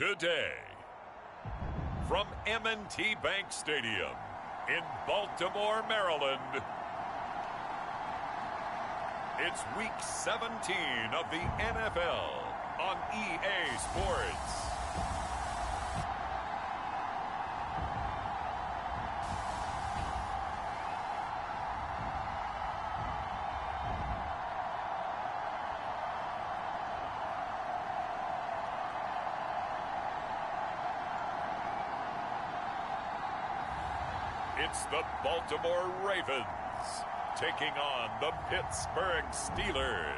today. From M&T Bank Stadium in Baltimore, Maryland, it's Week 17 of the NFL on EA Sports. It's the Baltimore Ravens taking on the Pittsburgh Steelers.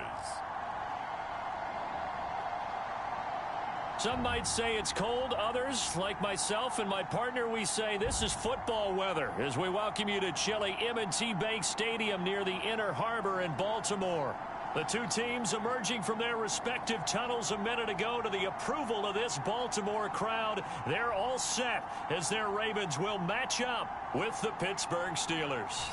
Some might say it's cold. Others, like myself and my partner, we say this is football weather as we welcome you to chilly M&T Bank Stadium near the Inner Harbor in Baltimore. The two teams emerging from their respective tunnels a minute ago to the approval of this Baltimore crowd. They're all set as their Ravens will match up with the Pittsburgh Steelers.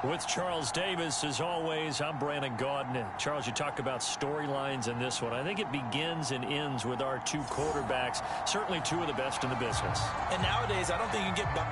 With Charles Davis, as always, I'm Brandon Gaudin. And Charles, you talk about storylines in this one. I think it begins and ends with our two quarterbacks, certainly two of the best in the business. And nowadays, I don't think you can get by.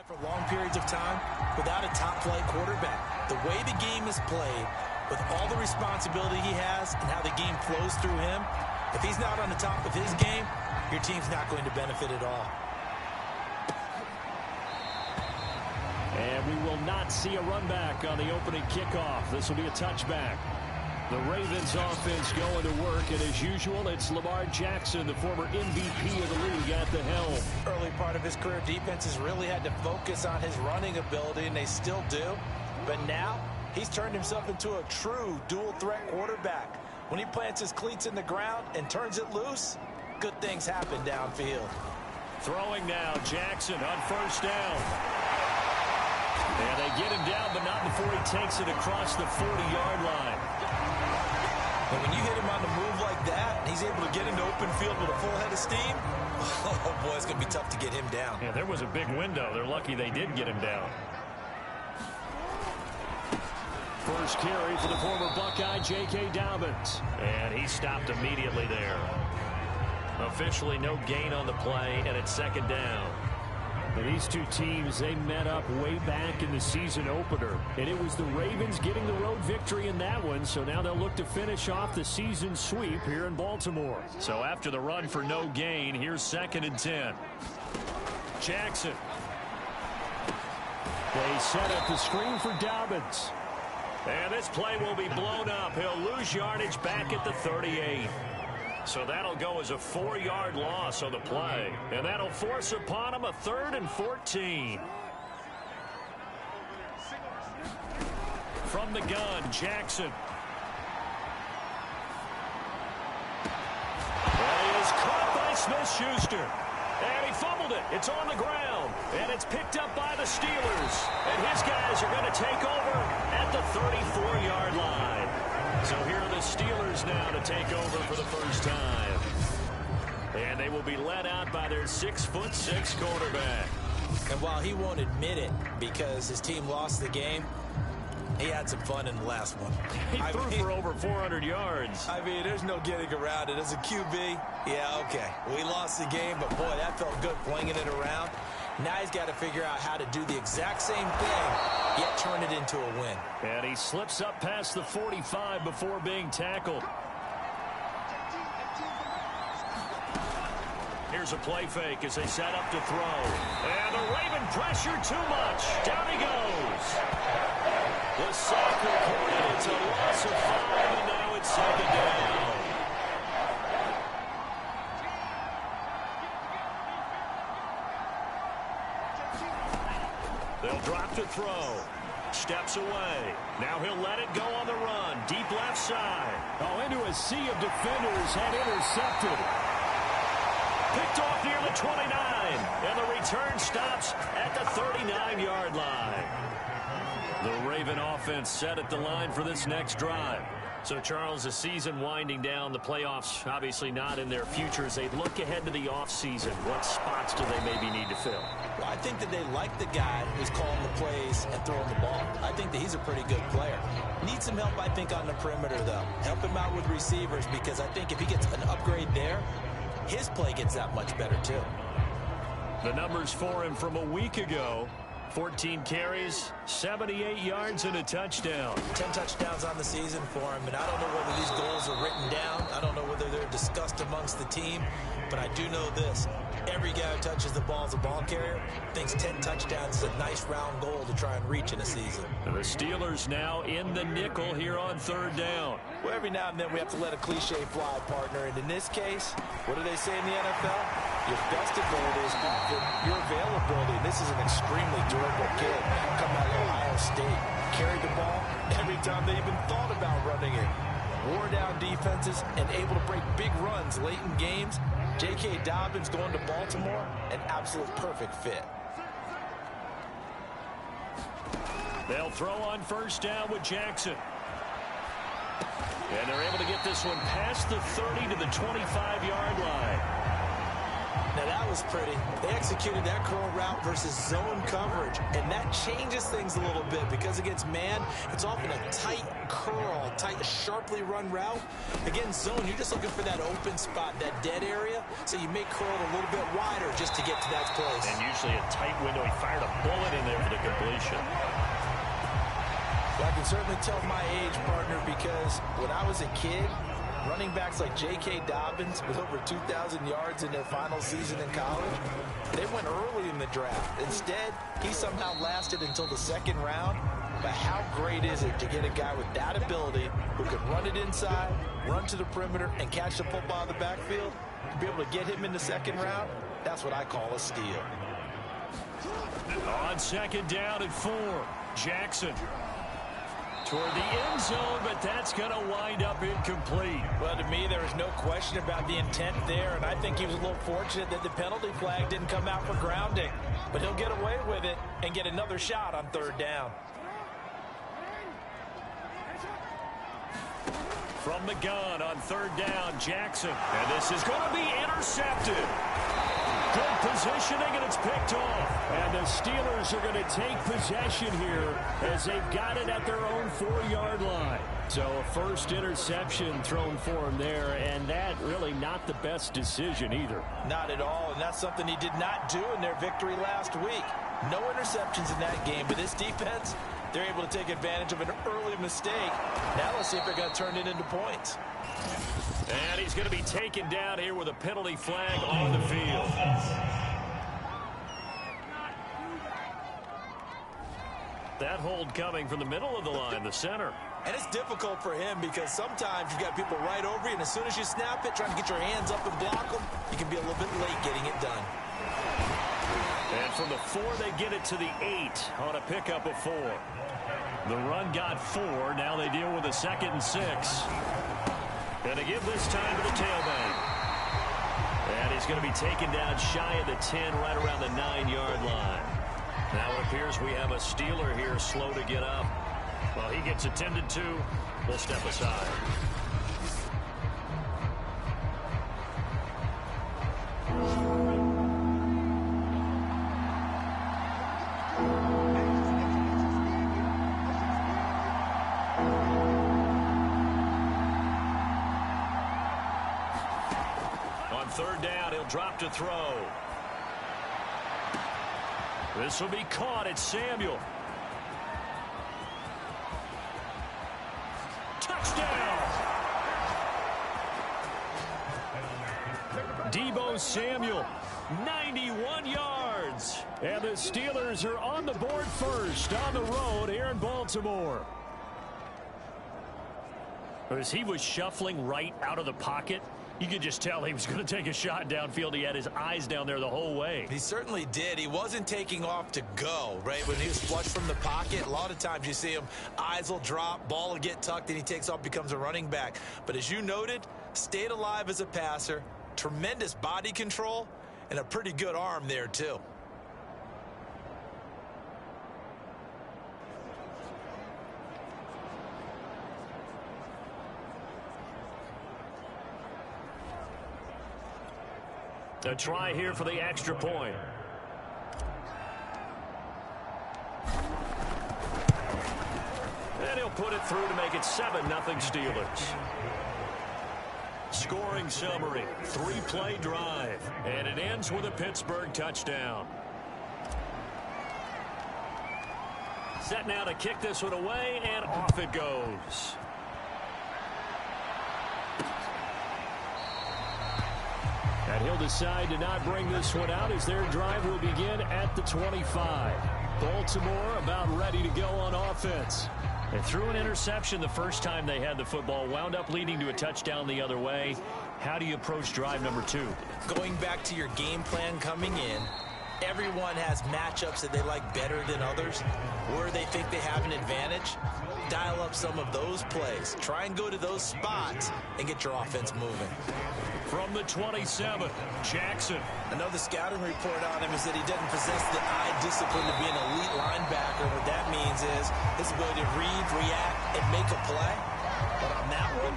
For long periods of time without a top-flight quarterback. The way the game is played, with all the responsibility he has and how the game flows through him, if he's not on the top of his game, your team's not going to benefit at all. And we will not see a run back on the opening kickoff. This will be a touchback. The Ravens offense going to work, and as usual, it's Lamar Jackson, the former MVP of the league, at the helm. Early part of his career, defenses really had to focus on his running ability, and they still do. But now, he's turned himself into a true dual-threat quarterback. When he plants his cleats in the ground and turns it loose, good things happen downfield. Throwing now, Jackson on first down. And they get him down, but not before he takes it across the 40-yard line. And when you hit him on the move like that, he's able to get into open field with a full head of steam, oh, boy, it's going to be tough to get him down. Yeah, there was a big window. They're lucky they did get him down. First carry for the former Buckeye, J.K. Dobbins. And he stopped immediately there. Officially no gain on the play, and it's second down. And these two teams, they met up way back in the season opener. And it was the Ravens getting the road victory in that one. So now they'll look to finish off the season sweep here in Baltimore. So after the run for no gain, here's 2nd and 10. Jackson. They set up the screen for Dobbins. And this play will be blown up. He'll lose yardage back at the 38. So that'll go as a 4-yard loss on the play. And that'll force upon him a 3rd and 14. From the gun, Jackson. And he is caught by Smith-Schuster. And he fumbled it. It's on the ground. And it's picked up by the Steelers. And his guys are going to take over at the 34-yard line. So here are the Steelers now to take over for the first time. And they will be led out by their 6'6" quarterback. And while he won't admit it because his team lost the game, he had some fun in the last one. He threw for over 400 yards. I mean, there's no getting around it. As a QB, yeah, okay. We lost the game, but boy, that felt good flinging it around. Now he's got to figure out how to do the exact same thing, yet turn it into a win. And he slips up past the 45 before being tackled. Here's a play fake as they set up to throw. And the Raven pressure too much. Down he goes. The sack recorded. It's a loss of 5, and now it's 2nd down. They'll drop to throw. Steps away. Now he'll let it go on the run. Deep left side. Oh, into a sea of defenders and intercepted. Picked off near the 29. And the return stops at the 39-yard line. The Raven offense set at the line for this next drive. So, Charles, the season winding down, the playoffs obviously not in their future. As they look ahead to the offseason, what spots do they maybe need to fill? Well, I think that they like the guy who's calling the plays and throwing the ball. I think that he's a pretty good player. Needs some help, I think, on the perimeter, though. Help him out with receivers, because I think if he gets an upgrade there, his play gets that much better, too. The numbers for him from a week ago: 14 carries, 78 yards, and a touchdown. 10 touchdowns on the season for him, and I don't know whether these goals are written down. I don't know whether they're discussed amongst the team, but I do know this. Every guy who touches the ball as a ball carrier thinks 10 touchdowns is a nice round goal to try and reach in a season. And the Steelers now in the nickel here on 3rd down. Well, every now and then we have to let a cliche fly, partner, and in this case, what do they say in the NFL? Your best ability is your availability. And this is an extremely durable kid. Come out of Ohio State. Carried the ball every time they even thought about running it. Wore down defenses and able to break big runs late in games. J.K. Dobbins going to Baltimore, an absolute perfect fit. They'll throw on 1st down with Jackson. And they're able to get this one past the 30 to the 25-yard line. Now that was pretty. They executed that curl route versus zone coverage, and that changes things a little bit because against man, it's often a tight curl, tight, sharply run route. Against zone, you're just looking for that open spot, that dead area, so you make curl a little bit wider just to get to that place. And usually a tight window. He fired a bullet in there for the completion. Well, I can certainly tell my age, partner, because when I was a kid, running backs like J.K. Dobbins with over 2,000 yards in their final season in college, they went early in the draft. Instead, he somehow lasted until the 2nd round. But how great is it to get a guy with that ability who can run it inside, run to the perimeter, and catch the football in the backfield? To be able to get him in the 2nd round, that's what I call a steal. On 2nd down and 4, Jackson toward the end zone, but that's going to wind up incomplete. Well, to me, there was no question about the intent there, and I think he was a little fortunate that the penalty flag didn't come out for grounding. But he'll get away with it and get another shot on 3rd down. From the gun on 3rd down, Jackson. And this is going to be intercepted. Good positioning, and it's picked off. And the Steelers are going to take possession here as they've got it at their own 4-yard line. So a first interception thrown for him there, and that really not the best decision either. Not at all, and that's something he did not do in their victory last week. No interceptions in that game, but this defense, they're able to take advantage of an early mistake. Now let's see if they're going to turn it into points. And he's going to be taken down here with a penalty flag on the field. That hold coming from the middle of the line, the center. And it's difficult for him because sometimes you've got people right over you, and as soon as you snap it, trying to get your hands up and block them, you can be a little bit late getting it done. And from the 4, they get it to the 8 on a pickup of 4. The run got 4. Now they deal with a 2nd and 6. And they give this time to the tailback. And he's going to be taken down shy of the 10, right around the 9-yard line. Now it appears we have a Steeler here slow to get up. While he gets attended to, we'll step aside. On 3rd down, he'll drop to throw. This will be caught at Samuel. Touchdown! Deebo Samuel, 91 yards. And the Steelers are on the board first on the road here in Baltimore. As he was shuffling right out of the pocket, you could just tell he was going to take a shot downfield. He had his eyes down there the whole way. He certainly did. He wasn't taking off to go, right? When he was flushed from the pocket, a lot of times you see him, eyes will drop, ball will get tucked, and he takes off, becomes a running back. But as you noted, stayed alive as a passer, tremendous body control, and a pretty good arm there, too. A try here for the extra point. And he'll put it through to make it 7-0 Steelers. Scoring summary, 3-play drive. And it ends with a Pittsburgh touchdown. Set now to kick this one away, and off it goes. And he'll decide to not bring this one out as their drive will begin at the 25. Baltimore about ready to go on offense. They threw an interception the first time they had the football, wound up leading to a touchdown the other way. How do you approach drive number 2? Going back to your game plan coming in, everyone has matchups that they like better than others, where they think they have an advantage. Dial up some of those plays. Try and go to those spots and get your offense moving. From the 27, Jackson. Another scouting report on him is that he doesn't possess the eye discipline to be an elite linebacker. What that means is his ability to read, react, and make a play. But on that one,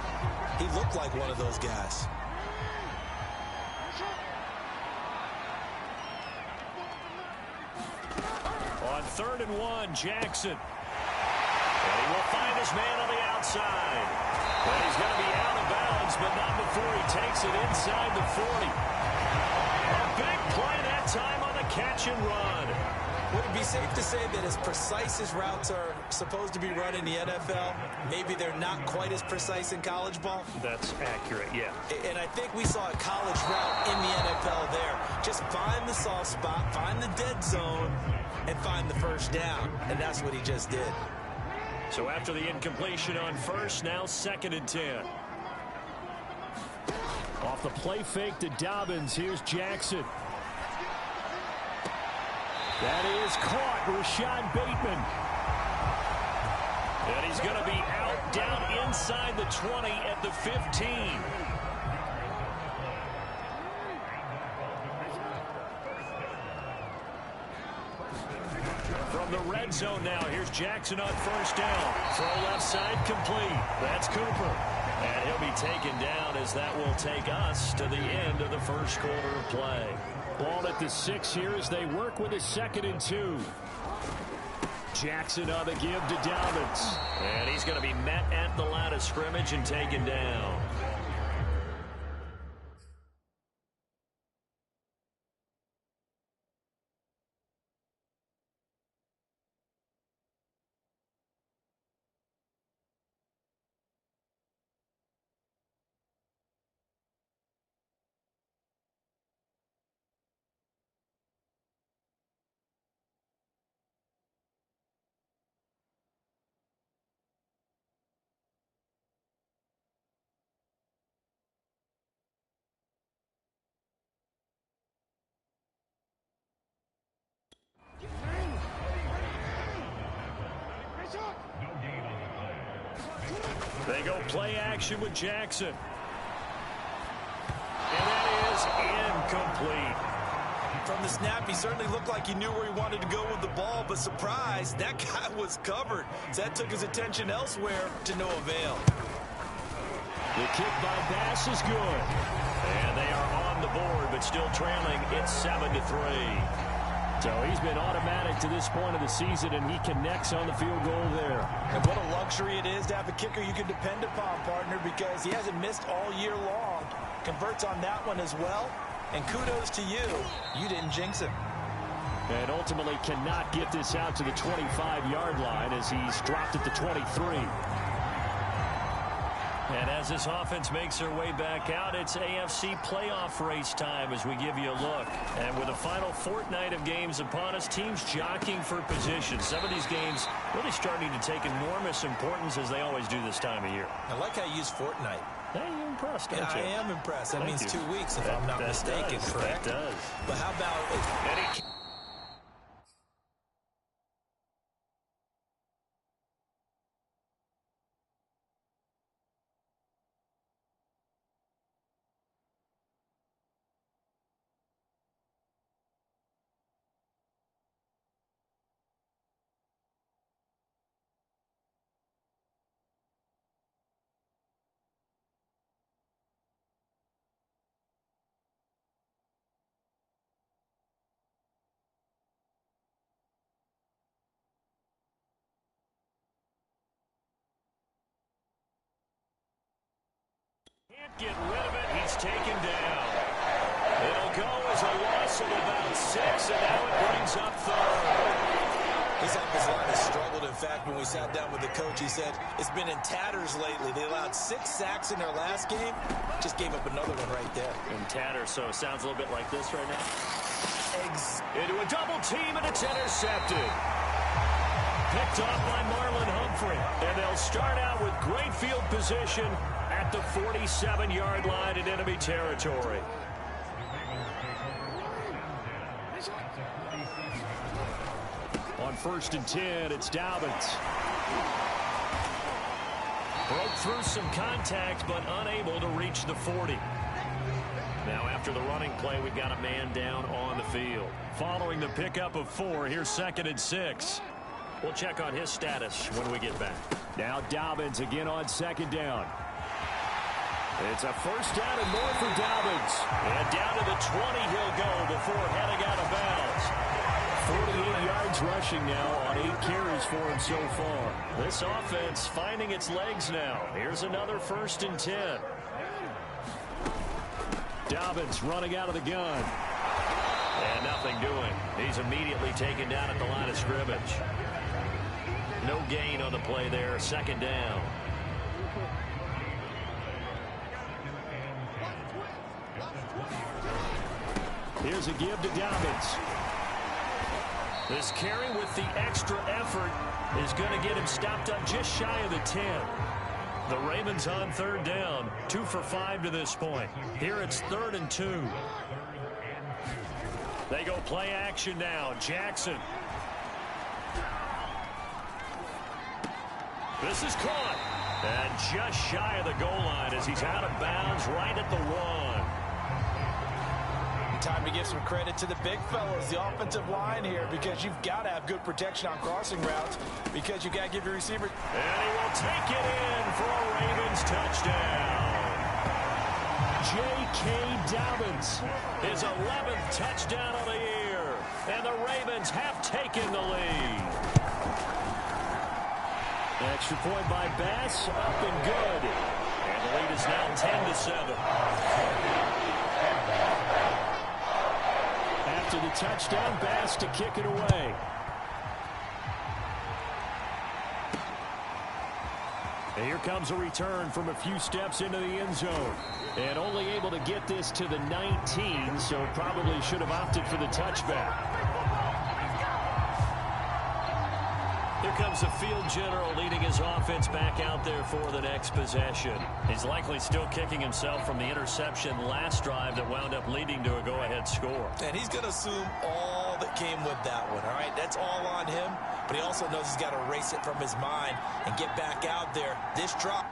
he looked like one of those guys. On 3rd and 1, Jackson. And he will find his man on the outside. And he's going to be out of bounds, but not before he takes it inside the 40. A big play that time on the catch and run. Would it be safe to say that as precise as routes are supposed to be run in the NFL, maybe they're not quite as precise in college ball? That's accurate, yeah. And I think we saw a college route in the NFL there. Just find the soft spot, find the dead zone, and find the first down. And that's what he just did. So after the incompletion on first, now 2nd and 10. Off the play fake to Dobbins, here's Jackson. That is caught, Rashad Bateman. And he's going to be out, down inside the 20 at the 15. From the red zone now, here's Jackson on 1st down. Throw left side complete. That's Cooper. And he'll be taken down as that will take us to the end of the first quarter of play. Ball at the 6 here as they work with a 2nd and 2. Jackson on the give to Dobbins. And he's going to be met at the line of scrimmage and taken down. They go play action with Jackson. And that is incomplete. From the snap, he certainly looked like he knew where he wanted to go with the ball, but surprise, that guy was covered. So that took his attention elsewhere to no avail. The kick by Bass is good. And they are on the board, but still trailing. It's 7-3. So he's been automatic to this point of the season, and he connects on the field goal there. And what a luxury it is to have a kicker you can depend upon, partner, because he hasn't missed all year long. Converts on that one as well. And kudos to you. You didn't jinx him. And ultimately cannot get this out to the 25-yard line as he's dropped at the 23. And as this offense makes their way back out, it's AFC playoff race time as we give you a look. And with the final fortnight of games upon us, teams jockeying for position. Some of these games really starting to take enormous importance as they always do this time of year. I like how you use fortnight. Hey, you're impressed, don't you? I am impressed. That means 2 weeks, if I'm not mistaken, correct? That does. But how about... Can't get rid of it. He's taken down. It'll go as a loss of about 6, and now it brings up third. His offensive line has struggled. In fact, when we sat down with the coach, he said it's been in tatters lately. They allowed 6 sacks in their last game. Just gave up another one right there. In tatters, so it sounds a little bit like this right now. Into a double team, and it's intercepted. Picked off by Marlon Humphrey. And they'll start out with great field position at the 47-yard line in enemy territory. On 1st and 10, it's Dobbins. Broke through some contact, but unable to reach the 40. Now, after the running play, we've got a man down on the field. Following the pickup of 4, here's 2nd and 6. We'll check on his status when we get back. Now Dobbins again on 2nd down. It's a 1st down and more for Dobbins. And down to the 20 he'll go before heading out of bounds. 48 yards rushing now on 8 carries for him so far. This offense finding its legs now. Here's another 1st and 10. Dobbins running out of the gun. And nothing doing. He's immediately taken down at the line of scrimmage. No gain on the play there. 2nd down. Here's a give to Dobbins. This carry with the extra effort is going to get him stopped up just shy of the 10. The Ravens on 3rd down. 2 for 5 to this point. Here it's 3rd and 2. They go play action now. Jackson. This is caught. And just shy of the goal line as he's out of bounds right at the 1. Time to give some credit to the big fellas, the offensive line here, because you've got to have good protection on crossing routes, because you've got to give your receiver. And he will take it in for a Ravens touchdown. J.K. Dobbins, his 11th touchdown of the year. And the Ravens have taken the lead. Extra point by Bass, up and good. And the lead is now 10-7. After the touchdown, Bass to kick it away. And here comes a return from a few steps into the end zone. And only able to get this to the 19, so probably should have opted for the touchback. Here comes the field general leading his offense back out there for the next possession. He's likely still kicking himself from the interception last drive that wound up leading to a go-ahead score. And he's going to assume all that came with that one, all right? That's all on him, but he also knows he's got to erase it from his mind and get back out there. This drop.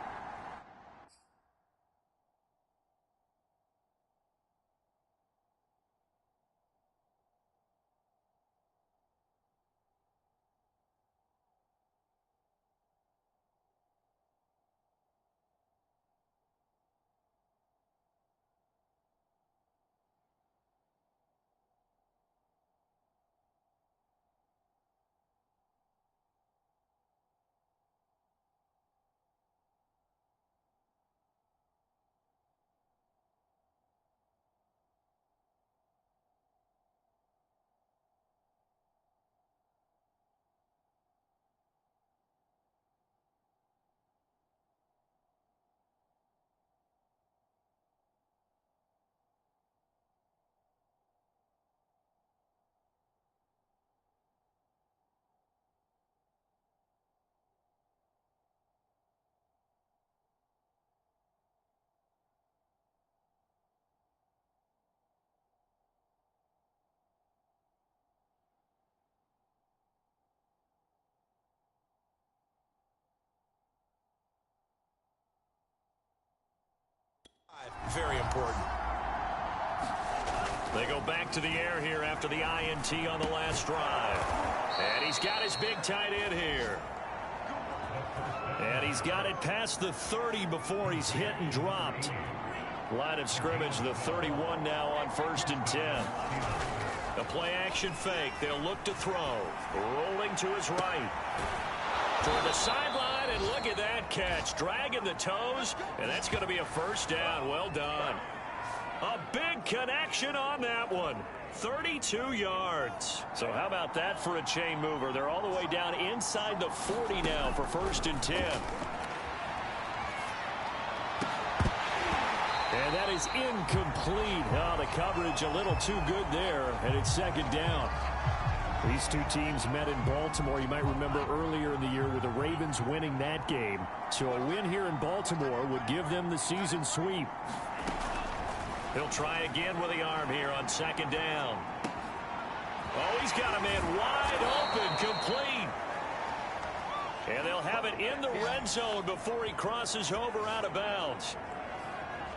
very important. They go back to the air here after the INT on the last drive. And he's got his big tight end here. And he's got it past the 30 before he's hit and dropped. Line of scrimmage, the 31 now on 1st and 10. A play-action fake. They'll look to throw. Rolling to his right. Toward the sideline, and look at that catch. Dragging the toes, and that's going to be a first down. Well done. A big connection on that one. 32 yards. So how about that for a chain mover? They're all the way down inside the 40 now for 1st and 10. And that is incomplete. Oh, the coverage a little too good there, and it's 2nd down. These two teams met in Baltimore. You might remember earlier in the year with the Ravens winning that game. So a win here in Baltimore would give them the season sweep. He'll try again with the arm here on 2nd down. Oh, he's got a man wide open, complete. And they'll have it in the red zone before he crosses over out of bounds.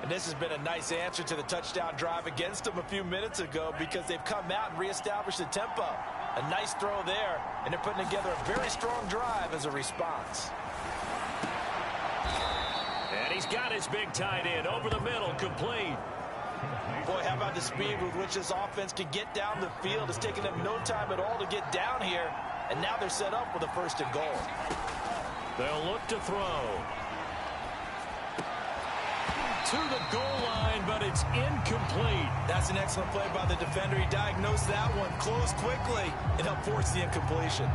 And this has been a nice answer to the touchdown drive against them a few minutes ago because they've come out and reestablished the tempo. A nice throw there, and they're putting together a very strong drive as a response. And he's got his big tight end over the middle, complete. Boy, how about the speed with which this offense can get down the field? It's taken them no time at all to get down here, and now they're set up with a 1st and goal. They'll look to throw. To the goal line, but it's incomplete. That's an excellent play by the defender. He diagnosed that one, closed quickly, and helped force the incompletion.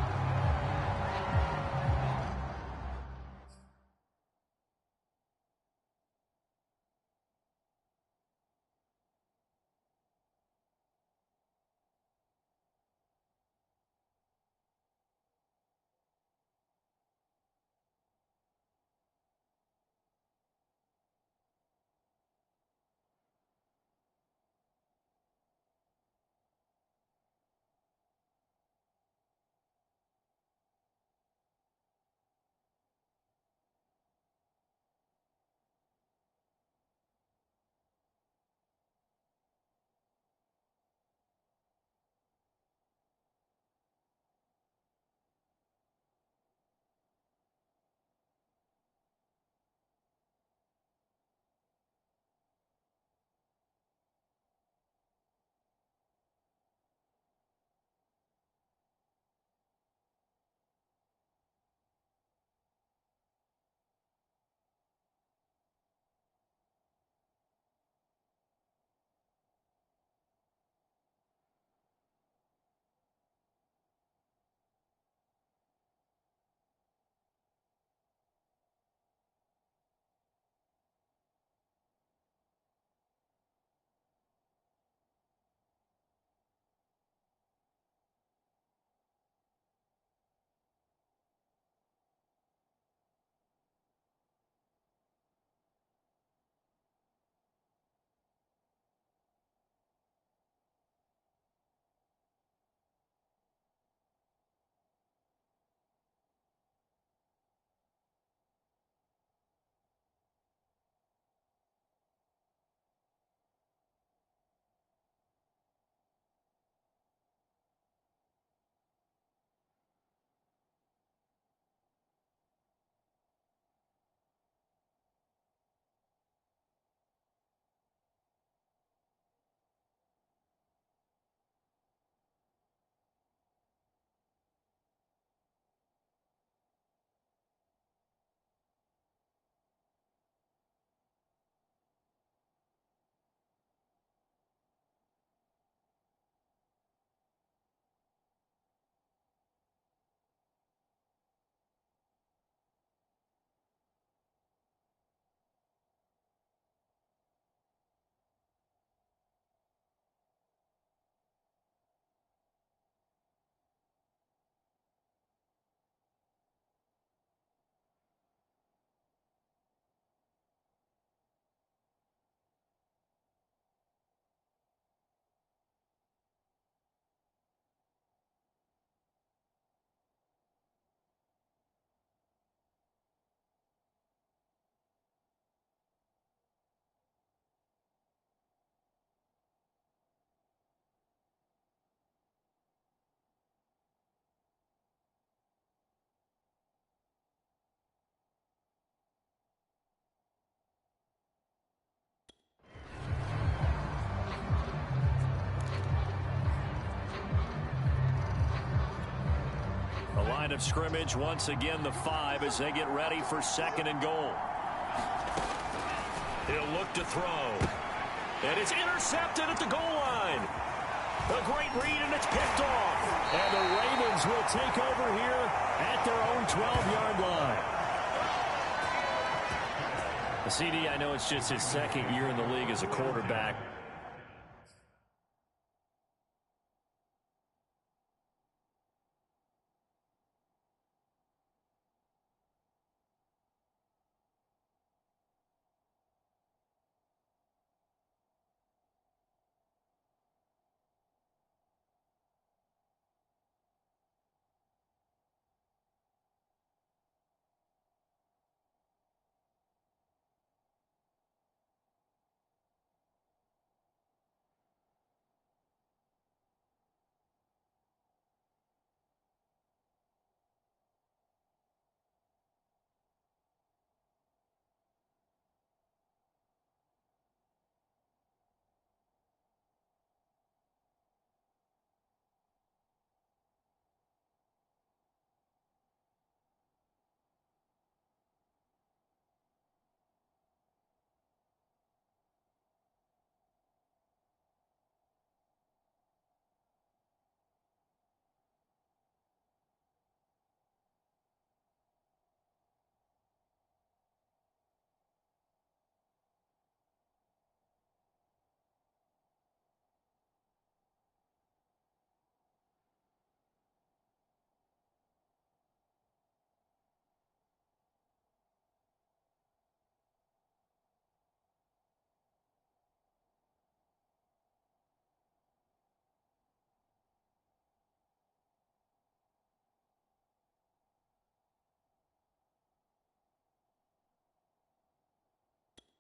line of scrimmage. Once again, the 5 as they get ready for 2nd and goal. He'll look to throw. And it's intercepted at the goal line. A great read, and it's picked off. And the Ravens will take over here at their own 12-yard line. The CD, I know it's just his 2nd year in the league as a quarterback.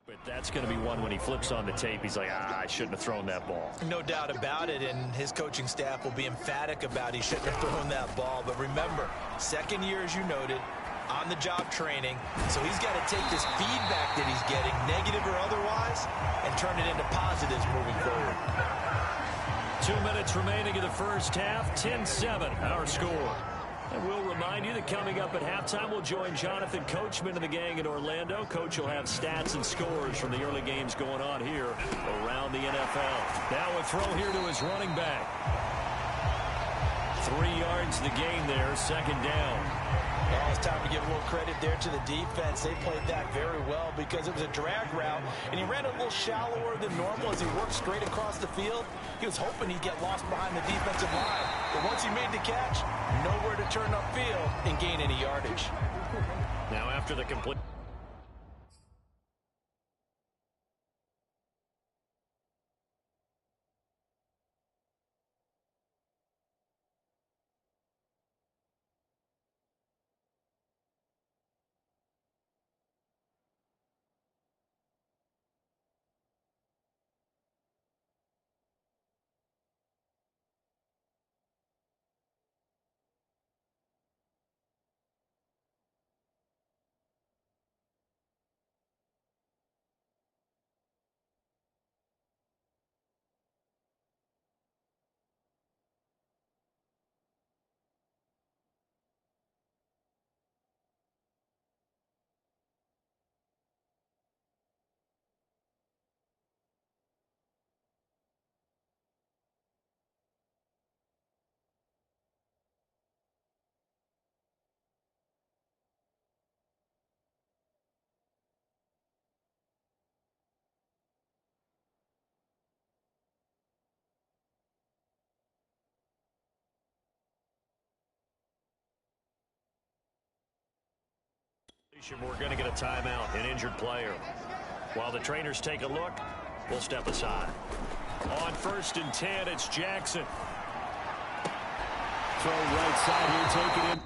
But that's going to be one when he flips on the tape. He's like, I shouldn't have thrown that ball. No doubt about it, and his coaching staff will be emphatic about he shouldn't have thrown that ball. But remember, 2nd year, as you noted, on-the-job training. So he's got to take this feedback that he's getting, negative or otherwise, and turn it into positives moving forward. 2 minutes remaining in the first half. 10-7, our score. And we'll remind you that coming up at halftime, we'll join Jonathan Coachman and the gang in Orlando. Coach will have stats and scores from the early games going on here around the NFL. Now a throw here to his running back. 3 yards the gain there, 2nd down. Now it's time to give a little credit there to the defense. They played that very well because it was a drag route, and he ran a little shallower than normal as he worked straight across the field. He was hoping he'd get lost behind the defensive line, but once he made the catch, nowhere to turn upfield and gain any yardage. Now after the complete... We're going to get a timeout, an injured player. While the trainers take a look, we'll step aside. On 1st and 10, it's Jackson. Throw right side here, take it in.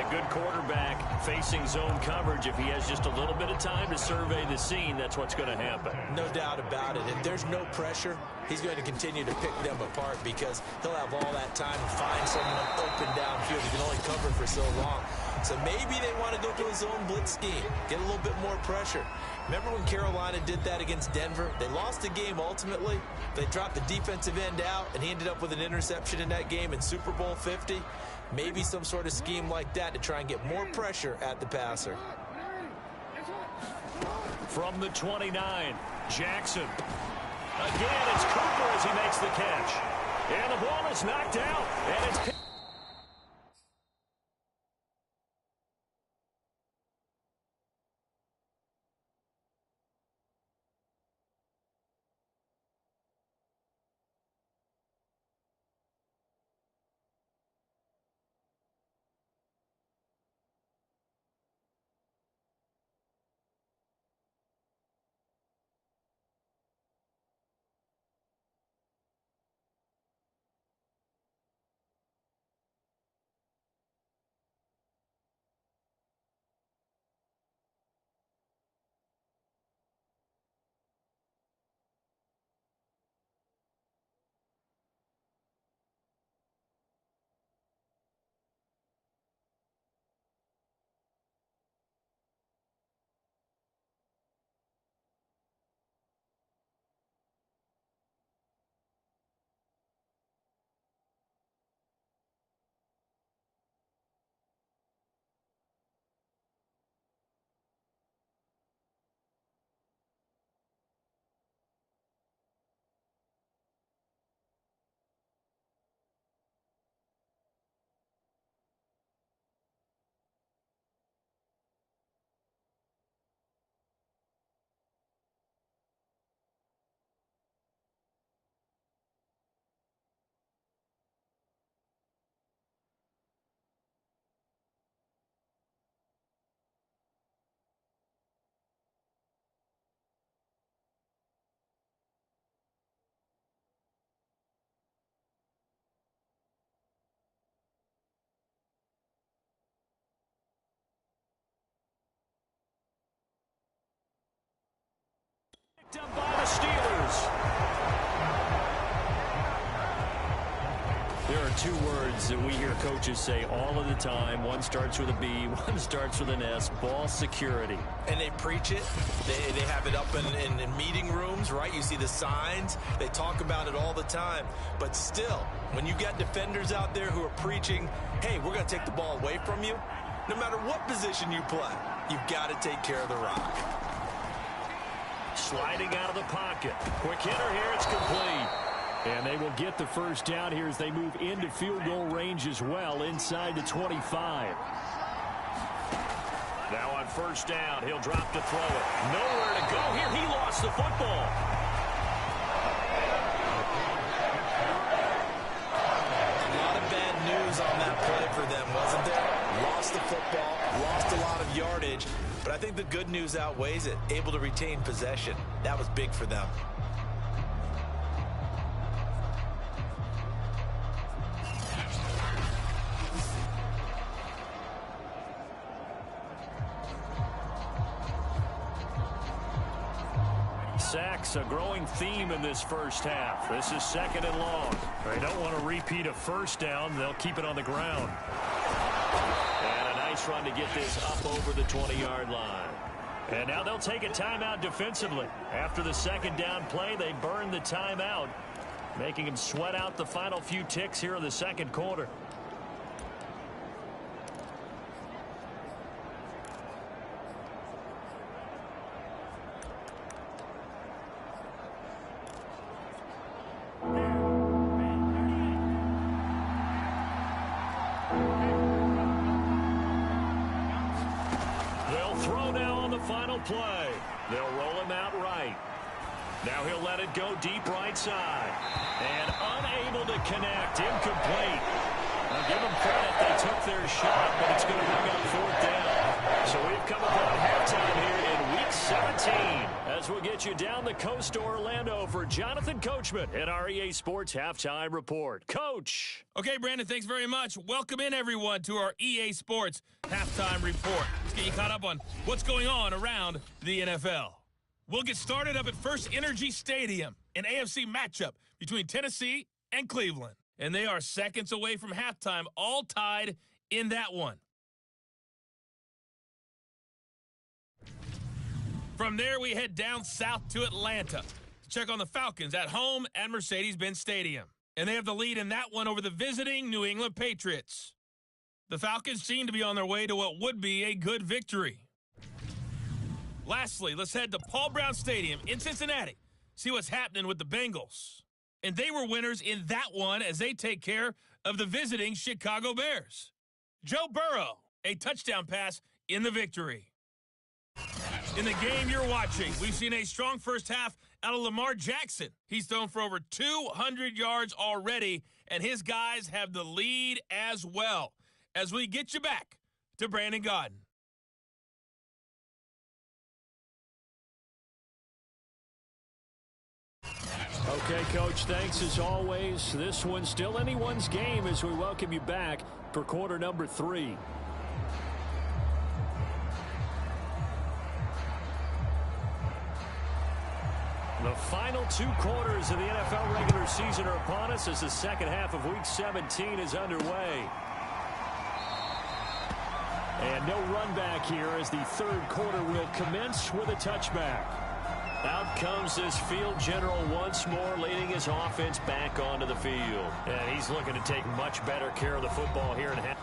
good quarterback facing zone coverage. If he has just a little bit of time to survey the scene, that's what's going to happen. No doubt about it. If there's no pressure, he's going to continue to pick them apart because he'll have all that time to find someone open downfield. He can only cover for so long. So maybe they want to go to a zone blitz scheme, get a little bit more pressure. Remember when Carolina did that against Denver? They lost the game ultimately. They dropped the defensive end out, and he ended up with an interception in that game in Super Bowl 50. Maybe some sort of scheme like that to try and get more pressure at the passer. From the 29, Jackson. Again, it's Cooper as he makes the catch. And the ball is knocked out, and it's picked. Up by the Steelers. There are two words that we hear coaches say all of the time. One starts with a B, one starts with an S. Ball security. And they preach it. They have it up in meeting rooms, right? You see the signs. They talk about it all the time. But still, when you got defenders out there who are preaching, hey, we're going to take the ball away from you, no matter what position you play, you've got to take care of the rock. Sliding out of the pocket. Quick hitter here. It's complete. And they will get the first down here as they move into field goal range as well inside the 25. Now on first down, he'll drop to throw it. Nowhere to go here. He lost the football. A lot of bad news on that play for them, wasn't there? Lost the football, lost a lot of yardage. But I think the good news outweighs it. Able to retain possession. That was big for them. Sacks, a growing theme in this first half. This is second and long. They don't want to repeat a first down. They'll keep it on the ground. And a nice run to get this up over the 20-yard line. And now they'll take a timeout defensively. After the second down play, they burn the timeout, making them sweat out the final few ticks here in the second quarter. Play. They'll roll him out right. Now he'll let it go deep right side. And unable to connect. Incomplete. Now give them credit. They took their shot, but it's going to bring up fourth down. So we've come upon halftime here in Week 6 17 as we'll get you down the coast to Orlando for Jonathan Coachman at our EA Sports Halftime Report. Coach. Okay, Brandon, thanks very much. Welcome in, everyone, to our EA Sports Halftime Report. Let's get you caught up on what's going on around the NFL. We'll get started up at First Energy Stadium, an AFC matchup between Tennessee and Cleveland. And they are seconds away from halftime, all tied in that one. From there, we head down south to Atlanta to check on the Falcons at home at Mercedes-Benz Stadium. And they have the lead in that one over the visiting New England Patriots. The Falcons seem to be on their way to what would be a good victory. Lastly, let's head to Paul Brown Stadium in Cincinnati, see what's happening with the Bengals. And they were winners in that one as they take care of the visiting Chicago Bears. Joe Burrow, a touchdown pass in the victory. In the game you're watching, we've seen a strong first half out of Lamar Jackson. He's thrown for over 200 yards already, and his guys have the lead as well. As we get you back to Brandon Gaudin. Okay, Coach, thanks as always. This one's still anyone's game as we welcome you back for quarter number 3. The final 2 quarters of the NFL regular season are upon us as the second half of Week 17 is underway. And no run back here as the third quarter will commence with a touchback. Out comes this field general once more, leading his offense back onto the field. And he's looking to take much better care of the football here in half.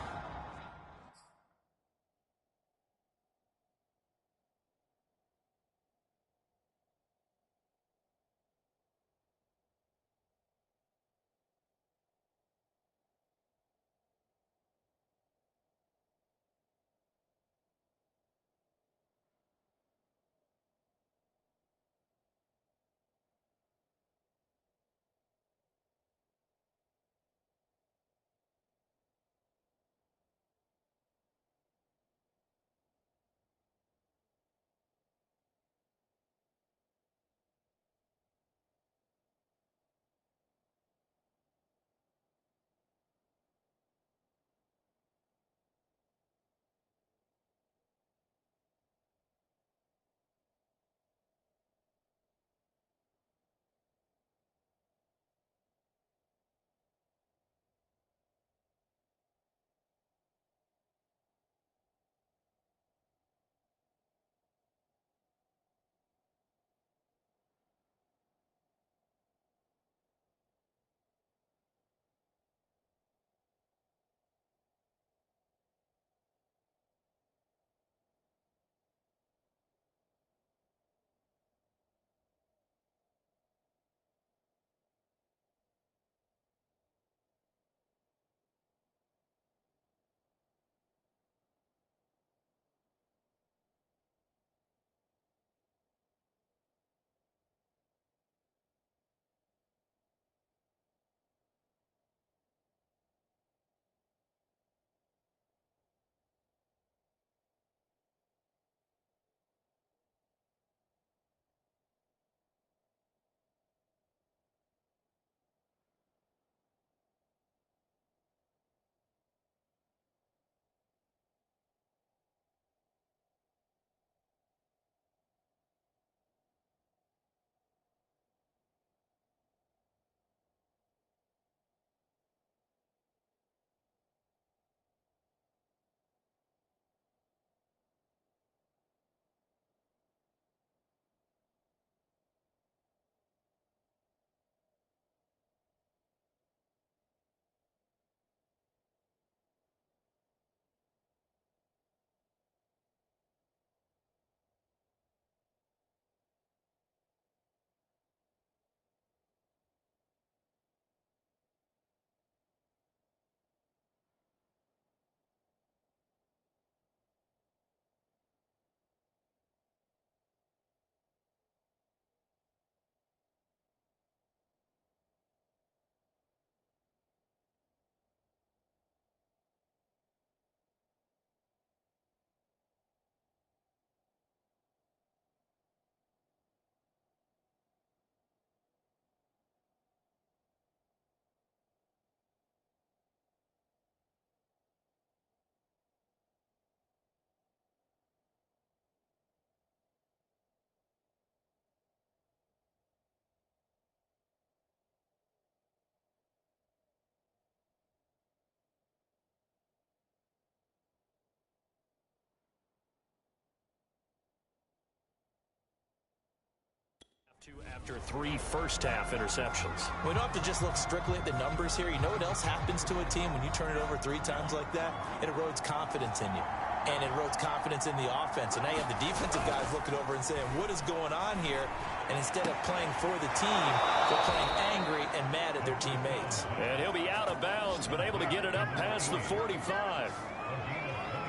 after 3 first-half interceptions. We don't have to just look strictly at the numbers here. You know what else happens to a team when you turn it over 3 times like that? It erodes confidence in you. And it erodes confidence in the offense. And now you have the defensive guys looking over and saying, what is going on here? And instead of playing for the team, they're playing angry and mad at their teammates. And he'll be out of bounds, but able to get it up past the 45.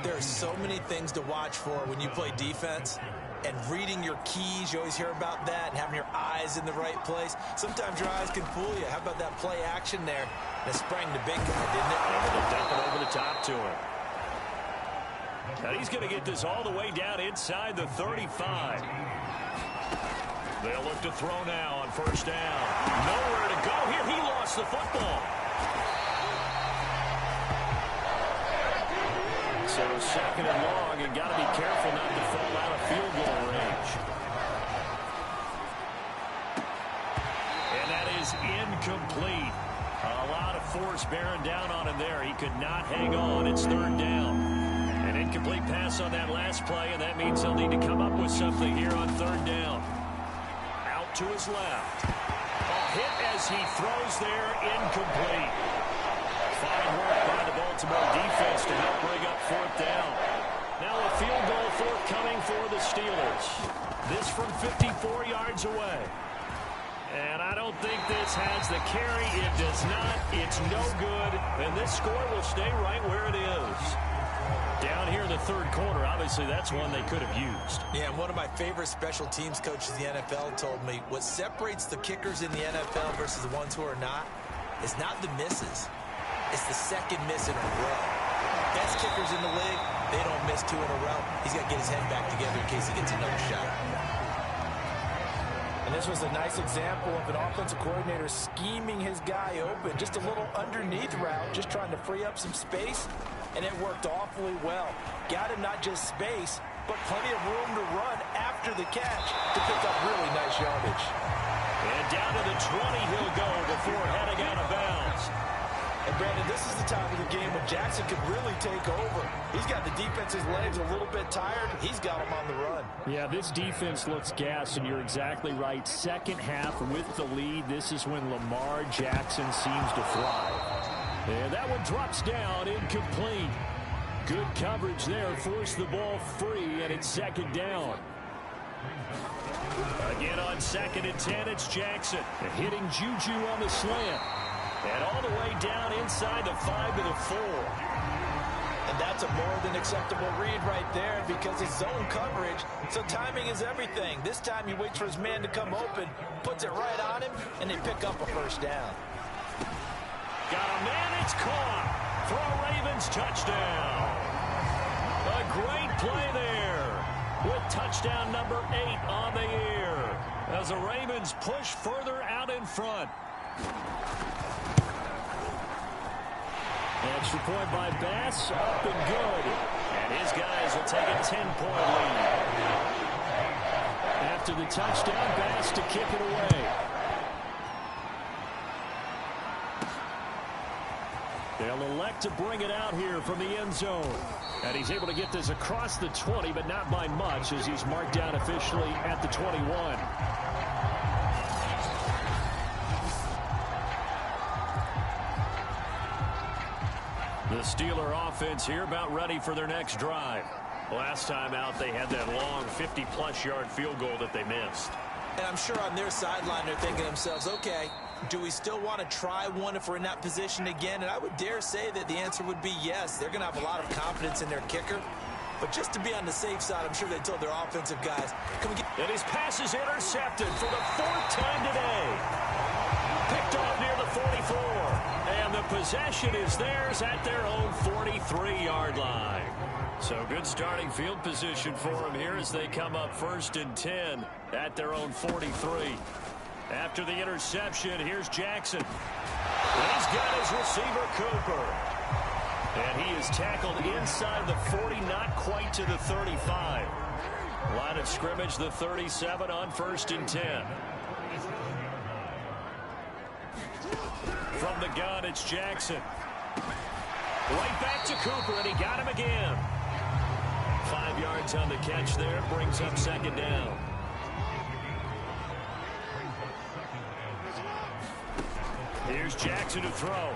There are so many things to watch for when you play defense. And reading your keys, you always hear about that, and having your eyes in the right place. Sometimes your eyes can fool you. How about that play action there? That sprang the big guy, didn't it? Able to dump it over the top to him. And he's going to get this all the way down inside the 35. They'll look to throw now on first down. Nowhere to go here. He lost the football. So second and long, and got to be careful not to fall out of field goal range. And that is incomplete. A lot of force bearing down on him there. He could not hang on. It's third down. An incomplete pass on that last play, and that means he'll need to come up with something here on third down. Out to his left. A hit as he throws there, incomplete. Fine work by the Baltimore defense to help bring up fourth down. Now a field goal forthcoming for the Steelers. This from 54 yards away. And I don't think this has the carry. It does not. It's no good. And this score will stay right where it is. Down here in the third quarter, obviously that's one they could have used. Yeah, and one of my favorite special teams coaches in the NFL told me what separates the kickers in the NFL versus the ones who are not is not the misses. It's the second miss in a row. Best kickers in the league, they don't miss 2 in a row. He's got to get his head back together in case he gets another shot. And this was a nice example of an offensive coordinator scheming his guy open. Just a little underneath route, just trying to free up some space. And it worked awfully well. Got him not just space, but plenty of room to run after the catch to pick up really nice yardage. And down to the 20 he'll go before heading out of bounds. And Brandon, this is the time of the game when Jackson could really take over. He's got the defense's legs a little bit tired. He's got him on the run. Yeah, this defense looks gassed, and you're exactly right. Second half with the lead, this is when Lamar Jackson seems to thrive. And that one drops down, incomplete. Good coverage there, forced the ball free, and it's second down. Again on 2nd and 10, it's Jackson. And hitting Juju on the slant. And all the way down inside the 5 to the 4. And that's a more than acceptable read right there because it's zone coverage, so timing is everything. This time he waits for his man to come open, puts it right on him, and they pick up a first down. Got a man, it's caught for a Ravens touchdown. A great play there with touchdown number 8 on the year as the Ravens push further out in front. Extra point by Bass, up and good. And his guys will take a 10-point lead. After the touchdown, Bass to kick it away. They'll elect to bring it out here from the end zone. And he's able to get this across the 20, but not by much as he's marked down officially at the 21. The Steeler offense here about ready for their next drive. Last time out, they had that long 50-plus yard field goal that they missed. And I'm sure on their sideline they're thinking to themselves, okay, do we still want to try one if we're in that position again? And I would dare say that the answer would be yes. They're going to have a lot of confidence in their kicker. But just to be on the safe side, I'm sure they told their offensive guys, can we get... And his pass is intercepted for the 4th time today. Picked off near the 44. And the possession is theirs at their own 43-yard line. So good starting field position for them here as they come up 1st and 10 at their own 43. After the interception, here's Jackson. He's got his receiver, Cooper. And he is tackled inside the 40, not quite to the 35. Line of scrimmage, the 37 on 1st and 10. From the gun, it's Jackson. Right back to Cooper, and he got him again. 5 yards on the catch there, brings up 2nd down. Here's Jackson to throw.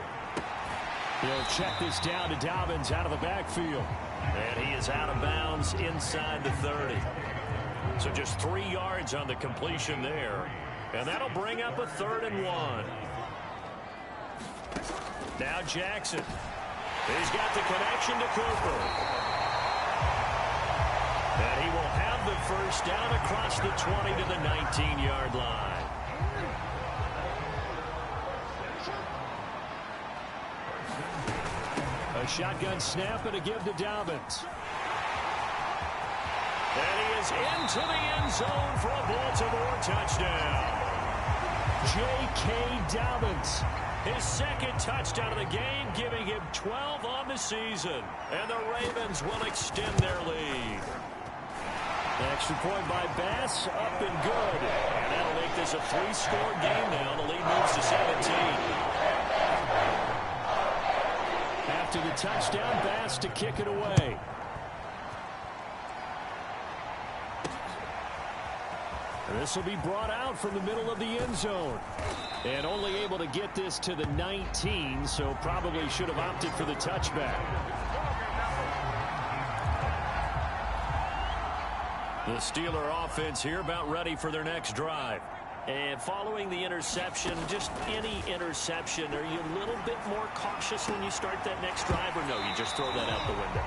He'll check this down to Dobbins out of the backfield. And he is out of bounds inside the 30. So just 3 yards on the completion there. And that'll bring up a 3rd and 1. Now Jackson. He's got the connection to Cooper. And he will have the first down across the 20 to the 19-yard line. A shotgun snap and a give to Dobbins. And he is into the end zone for a Baltimore touchdown. J.K. Dobbins, his 2nd touchdown of the game, giving him 12 on the season. And the Ravens will extend their lead. The extra point by Bass, up and good. And that'll make this a 3-score game now. The lead moves to 17. After the touchdown, Bass to kick it away. This will be brought out from the middle of the end zone. And only able to get this to the 19, so probably should have opted for the touchback. The Steeler offense here about ready for their next drive. And following the interception, just any interception, are you a little bit more cautious when you start that next drive, or no, you just throw that out the window?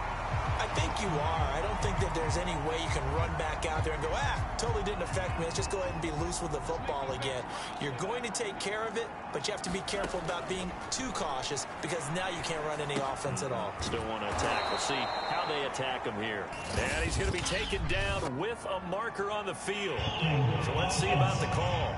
I think you are. I don't think that there's any way you can run back out there and go, totally didn't affect me. Let's just go ahead and be loose with the football again. You're going to take care of it, but you have to be careful about being too cautious because now you can't run any offense at all. Still want to attack. We'll see how they attack him here. And he's going to be taken down with a marker on the field. So let's see about the call.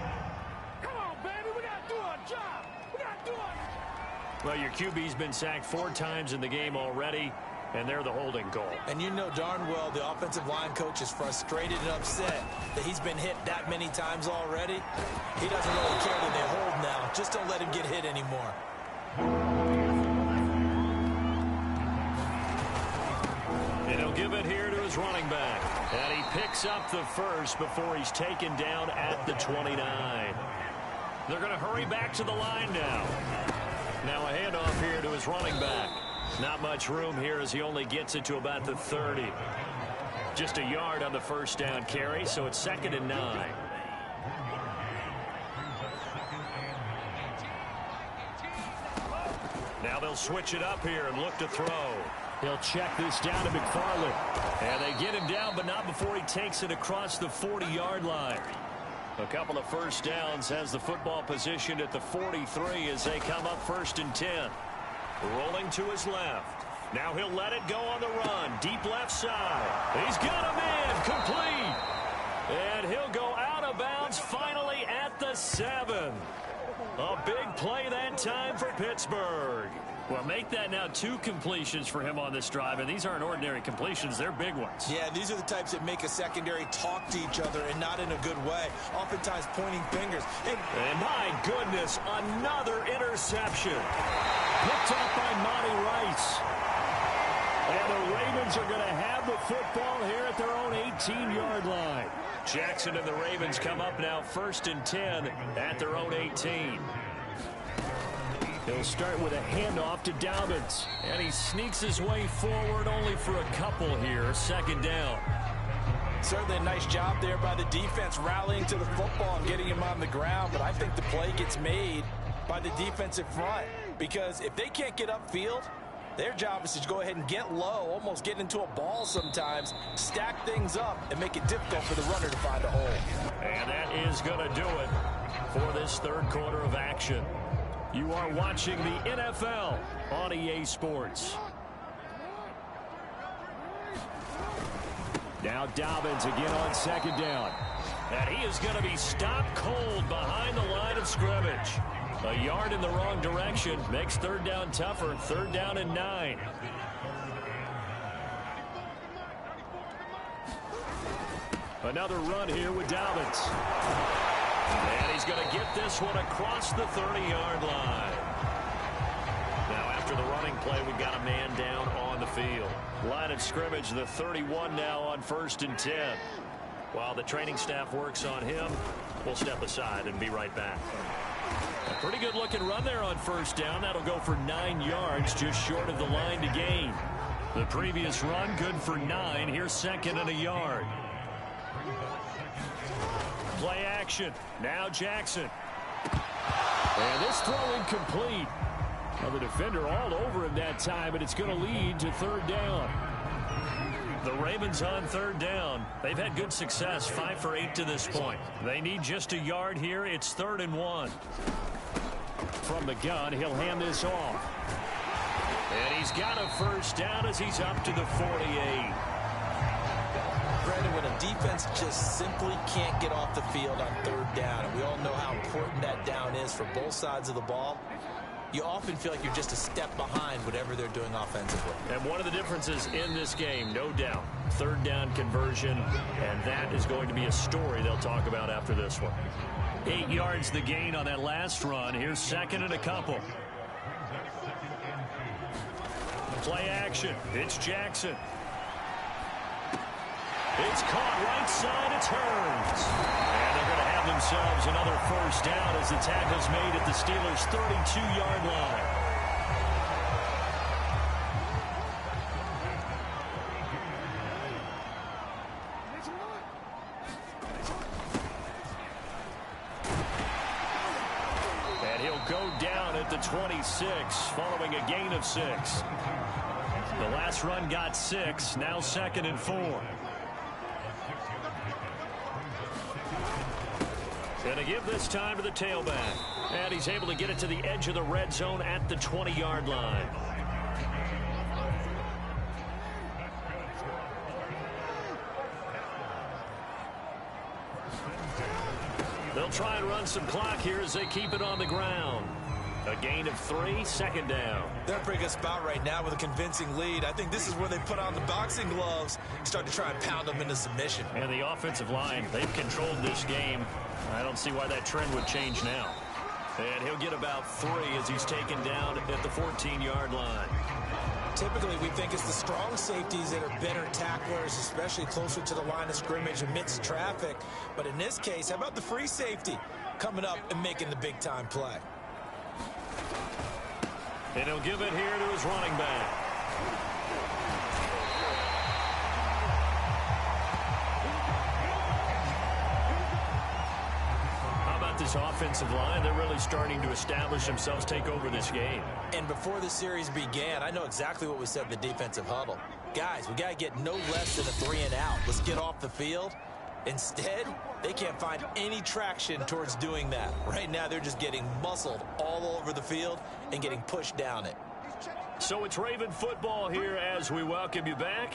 Come on, baby. We got to do our job. We got to do it. Well, your QB's been sacked 4 times in the game already. And they're the holding call. And you know darn well the offensive line coach is frustrated and upset that he's been hit that many times already. He doesn't really care that they hold now. Just don't let him get hit anymore. And he'll give it here to his running back. And he picks up the first before he's taken down at the 29. They're going to hurry back to the line now. Now a handoff here to his running back. Not much room here as he only gets it to about the 30. Just a yard on the first down carry, so it's 2nd and 9. Now they'll switch it up here and look to throw. He'll check this down to McFarland. And they get him down, but not before he takes it across the 40-yard line. A couple of first downs has the football positioned at the 43 as they come up 1st and 10. Rolling to his left. Now he'll let it go on the run. Deep left side. He's got a man. Complete. And he'll go out of bounds finally at the 7. A big play that time for Pittsburgh. Well, make that now 2 completions for him on this drive, and these aren't ordinary completions. They're big ones. Yeah, these are the types that make a secondary talk to each other and not in a good way. Oftentimes pointing fingers. And my goodness, another interception. Picked up by Monty Rice. And the Ravens are going to have the football here at their own 18-yard line. Jackson and the Ravens come up now 1st and 10 at their own 18. He'll start with a handoff to Dobbins. And he sneaks his way forward only for a couple here. 2nd down. Certainly a nice job there by the defense rallying to the football and getting him on the ground. But I think the play gets made by the defensive front. Because if they can't get upfield, their job is to go ahead and get low, almost get into a ball sometimes, stack things up, and make it difficult for the runner to find a hole. And that is going to do it for this 3rd quarter of action. You are watching the NFL on EA Sports. Now Dobbins again on 2nd down. And he is going to be stopped cold behind the line of scrimmage. A yard in the wrong direction makes 3rd down tougher. 3rd down and 9. Another run here with Dobbins. And he's going to get this one across the 30-yard line. Now after the running play, we've got a man down on the field. Line of scrimmage, the 31 now on 1st and 10. While the training staff works on him, we'll step aside and be right back. A pretty good looking run there on first down. That'll go for 9 yards, just short of the line to gain. The previous run good for 9. Here's second and a yard. Play action. Now Jackson. And this throw incomplete. Well, the defender all over him that time, but it's going to lead to third down. The Ravens on third down. They've had good success, 5 for 8 to this point. They need just a yard here. It's 3rd and 1. From the gun, he'll hand this off. And he's got a first down as he's up to the 48. Brandon, when a defense just simply can't get off the field on third down, and we all know how important that down is for both sides of the ball, you often feel like you're just a step behind whatever they're doing offensively. And one of the differences in this game, no doubt, third down conversion, and that is going to be a story they'll talk about after this one. 8 yards the gain on that last run. Here's second and a couple. Play action. It's Jackson. It's caught right side. It turns. And they're going to have themselves another first down as the tackle's made at the Steelers' 32-yard line. And he'll go down at the 26 following a gain of 6. The last run got 6. Now 2nd and 4. Going to give this time to the tailback. And he's able to get it to the edge of the red zone at the 20-yard line. They'll try and run some clock here as they keep it on the ground. A gain of 3, 2nd down. They're in a pretty good spot right now with a convincing lead. I think this is where they put on the boxing gloves and start to try and pound them into submission. And the offensive line, they've controlled this game. I don't see why that trend would change now. And he'll get about 3 as he's taken down at the 14-yard line. Typically, we think it's the strong safeties that are better tacklers, especially closer to the line of scrimmage amidst traffic. But in this case, how about the free safety coming up and making the big-time play? And he'll give it here to his running back. How about this offensive line? They're really starting to establish themselves, take over this game. And before the series began, I know exactly what we said in the defensive huddle. Guys, we got to get no less than a 3 and out. Let's get off the field. Instead, they can't find any traction towards doing that. Right now, they're just getting muscled all over the field and getting pushed down it. So it's Raven football here as we welcome you back.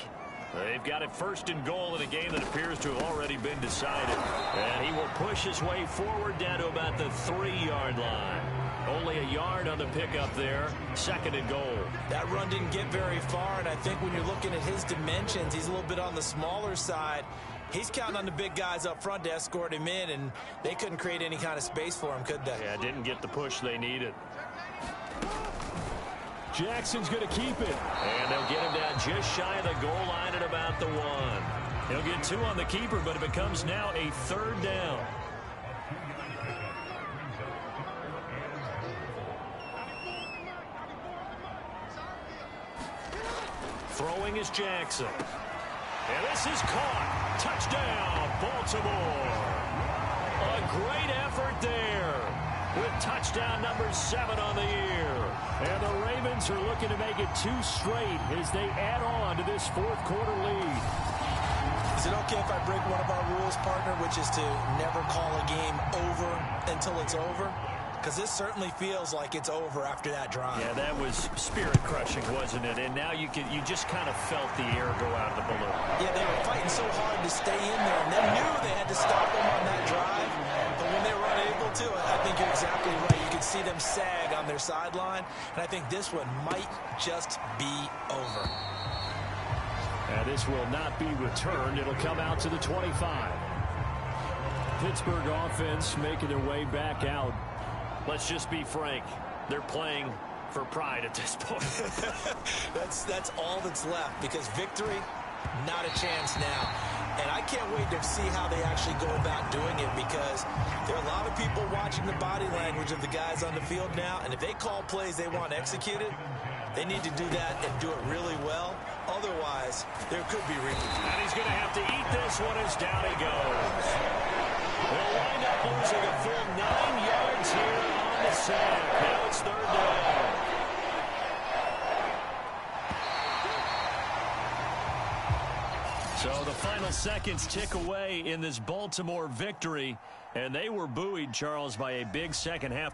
They've got it 1st and goal in a game that appears to have already been decided. And he will push his way forward down to about the 3-yard line. Only a yard on the pickup there. 2nd and goal. That run didn't get very far, and I think when you're looking at his dimensions, he's a little bit on the smaller side. He's counting on the big guys up front to escort him in, and they couldn't create any kind of space for him, could they? Yeah, didn't get the push they needed. Jackson's going to keep it. And they'll get him down just shy of the goal line at about the 1. He'll get 2 on the keeper, but it becomes now a 3rd down. Throwing is Jackson. And this is caught. Touchdown, Baltimore. A great effort there with touchdown number 7 on the year. And the Ravens are looking to make it 2 straight as they add on to this 4th quarter lead. Is it okay if I break one of our rules, partner, which is to never call a game over until it's over? Because this certainly feels like it's over after that drive. Yeah, that was spirit-crushing, wasn't it? And now you just kind of felt the air go out of the balloon. Yeah, they were fighting so hard to stay in there, and they knew they had to stop them on that drive. But when they were unable to, I think you're exactly right. You could see them sag on their sideline, and I think this one might just be over. And this will not be returned. It'll come out to the 25. Pittsburgh offense making their way back out. Let's just be frank. They're playing for pride at this point. That's all that's left, because victory, not a chance now. And I can't wait to see how they actually go about doing it, because there are a lot of people watching the body language of the guys on the field now, and if they call plays they want executed, they need to do that and do it really well. Otherwise, there could be repercussions. And he's going to have to eat this one as down he goes. They'll wind up losing a full 9 yards here on the sack. Now it's 3rd down. So the final seconds tick away in this Baltimore victory, and they were buoyed, Charles, by a big second half.